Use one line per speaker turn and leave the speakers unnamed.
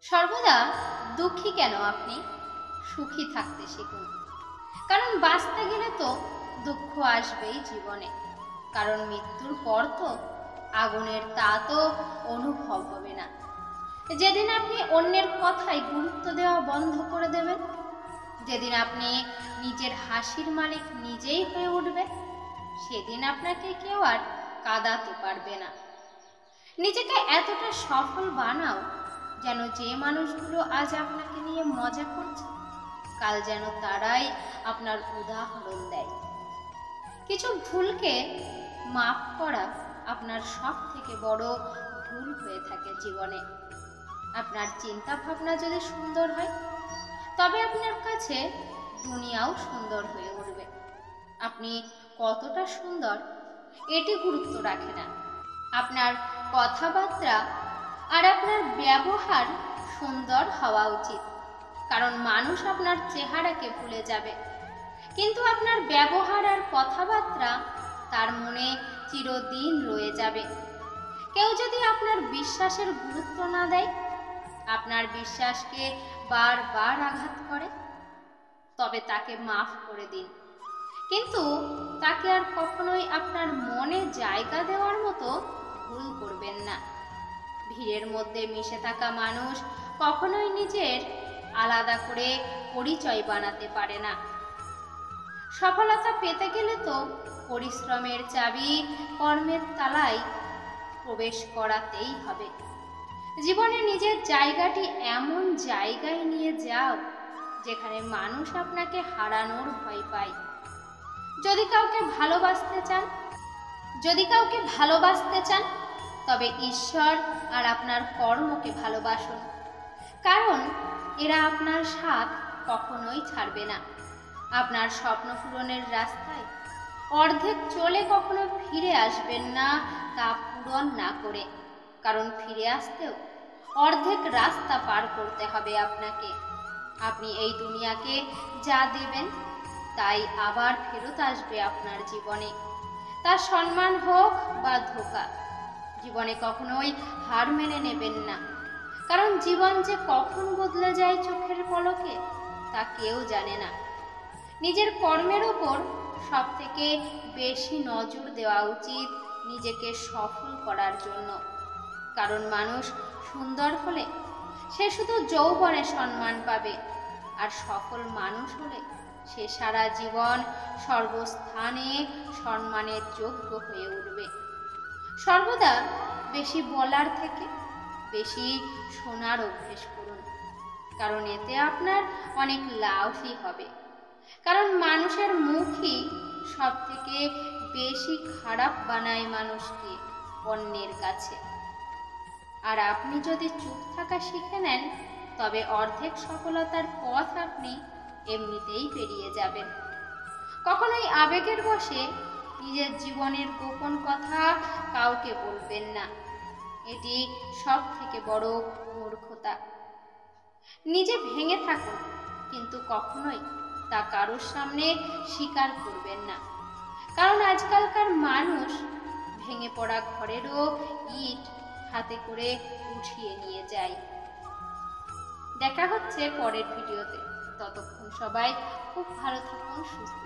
সর্বদা দুঃখী কেন আপনি? সুখী থাকতে শিখুন। কারণ বাঁচতে গেলে তো দুঃখ আসবেই জীবনে। কারণ মৃত্যুর পর তো আগুনের তো অনুভব হবে না। যেদিন আপনি অন্যের কথায় গুরুত্ব দেওয়া বন্ধ করে দেবেন, যেদিন আপনি নিজের হাসির মালিক নিজেই হয়ে উঠবেন, সেদিন আপনাকে কেউ আর কাঁদাতে পারবে না। নিজেকে এতটা সফল বানাও যেন যে মানুষগুলো আজ আপনাকে নিয়ে মজা করছে, কাল যেন তারাই আপনার উদাহরণ দেয়। কিছু ভুলকে মাফ করা আপনার সব থেকে বড় ভুল হয়ে থাকে জীবনে। আপনার চিন্তা ভাবনা যদি সুন্দর হয়, তবে আপনার কাছে দুনিয়াও সুন্দর হয়ে উঠবে। আপনি কতটা সুন্দর এটি গুরুত্ব রাখে না, আপনার কথাবার্তা আর আপনার ব্যবহার সুন্দর হওয়া উচিত। কারণ মানুষ আপনার চেহারাকে ভুলে যাবে, কিন্তু আপনার ব্যবহার আর কথাবার্তা তার মনে চিরদিন রয়ে যাবে। কেউ যদি আপনার বিশ্বাসের গুরুত্ব না দেয়, আপনার বিশ্বাসকে বারবার আঘাত করে, তবে তাকে মাফ করে দিন। কিন্তু তাকে আর কখনোই আপনার মনে জায়গা দেওয়ার মতো ভুল করবেন না। ভিড়ের মধ্যে মিশে থাকা মানুষ কখনোই নিজের আলাদা করে পরিচয় বানাতে পারে না। সফলতা পেতে গেলে তো পরিশ্রমের চাবি কর্মের তালায় প্রবেশ করাতেই হবে। জীবনে নিজের জায়গাটি এমন জায়গায় নিয়ে যাও যেখানে মানুষ আপনাকে হারানোর ভয় পায়। যদি কাউকে ভালোবাসতে চান তবে ঈশ্বর আর আপনার কর্মকে ভালোবাসুন। কারণ এরা আপনার সাথ কখনোই ছাড়বে না। আপনার স্বপ্ন পূরণের রাস্তায় অর্ধেক চলে কখনো ফিরে আসবেন না তা পূরণ না করে। কারণ ফিরে আসতেও অর্ধেক রাস্তা পার করতে হবে আপনাকে। আপনি এই দুনিয়াকে যা দেবেন তাই আবার ফেরত আসবে আপনার জীবনে। তার সম্মান হোক বা ধোঁকা, জীবনে কখনোই হার মেনে নেবেন না। কারণ জীবন যে কখন বদলে যায় চোখের পলকে তা কেউ জানে না। নিজের কর্মের ওপর সব থেকে বেশি নজর দেওয়া উচিত নিজেকে সফল করার জন্য। কারণ মানুষ সুন্দর হলে সে শুধু যৌবনে সম্মান পাবে, আর সফল মানুষ হলে সে সারা জীবন সর্বস্থানে সম্মানের যোগ্য হয়ে উঠবে। সর্বদা বেশি বলার থেকে বেশি শোনার অভ্যেস করুন, কারণ এতে আপনার অনেক লাভই হবে। কারণ মানুষের মুখই সব থেকে বেশি খারাপ বানায় মানুষকে অন্যের কাছে। আর আপনি যদি চুপ থাকা শিখে নেন, তবে অর্ধেক সফলতার পথ আপনি এমনিতেই পেরিয়ে যাবেন। কখনোই আবেগের বশে নিজের জীবনের গোপন কথা কাউকে বলবেন না, এটি সব থেকে বড় মূর্খতা। নিজে ভেঙে থাকুন, কিন্তু কখনোই তা কারোর সামনে স্বীকার করবেন না। কারণ আজকালকার মানুষ ভেঙে পড়া ঘরেরও ইট হাতে করে উঠিয়ে নিয়ে যায়। দেখা হচ্ছে পরের ভিডিওতে। ততক্ষণ সবাই খুব ভালো থাকুন, সুস্থ